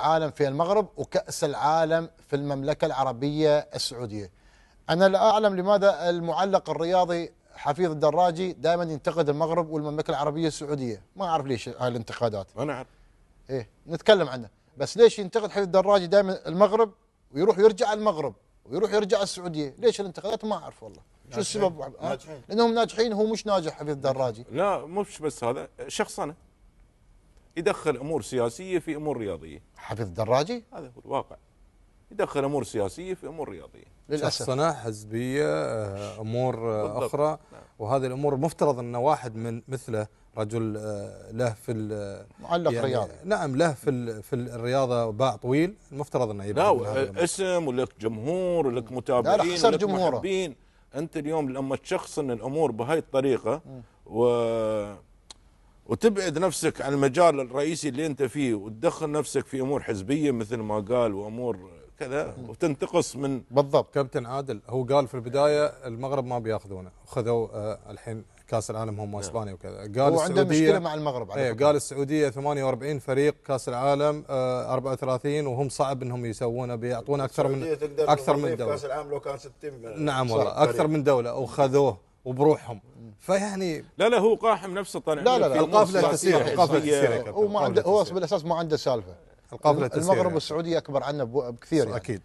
العالم في المغرب وكأس العالم في المملكة العربية السعودية. أنا لا أعلم لماذا المعلق الرياضي حفيظ الدراجي دائما ينتقد المغرب والمملكة العربية السعودية، ما أعرف ليش هاي الانتقادات. أنا أعرف. إيه نتكلم عنه، بس ليش ينتقد حفيظ الدراجي دائما المغرب ويروح يرجع المغرب ويروح يرجع السعودية؟ ليش الانتقادات؟ ما أعرف والله شو السبب. لأنهم ناجحين، هو مش ناجح حفيظ الدراجي. لا مش بس هذا، شخصنة يدخل امور سياسيه في امور رياضيه. حفيظ الدراجي هذا هو الواقع، يدخل امور سياسيه في امور رياضيه للاسف. شخصنة حزبيه، امور بالضبط. اخرى. نعم. وهذه الامور المفترض ان واحد من مثله رجل له في معلق يعني رياضي. نعم، له في الرياضه باع طويل، المفترض انه يبعد من هذا الأمر. اسم ولك جمهور ولك متابعين خسر ولك جمهوره. محبين. انت اليوم لما تشخصن الامور بهاي الطريقه وتبعد نفسك عن المجال الرئيسي اللي انت فيه وتدخل نفسك في امور حزبيه مثل ما قال وامور كذا وتنتقص من بالضبط. كابتن عادل هو قال في البدايه المغرب ما بياخذونه، خذوا الحين كاس العالم هم اسبانيا وكذا. قال هو عنده مشكله مع المغرب على قال السعوديه 48 فريق، كاس العالم 34، وهم صعب انهم يسوونه، بيعطونا اكثر من دوله. كاس العالم لو كان 60. نعم والله اكثر من دوله وخذوه وبروحهم. فيعني لا هو قاحم نفسه طالع. لا القافله تسير، هو ما عنده، هو بالاساس ما عنده سالفه. القافله تسير المغرب والسعوديه اكبر عنا بكثير يعني. اكيد.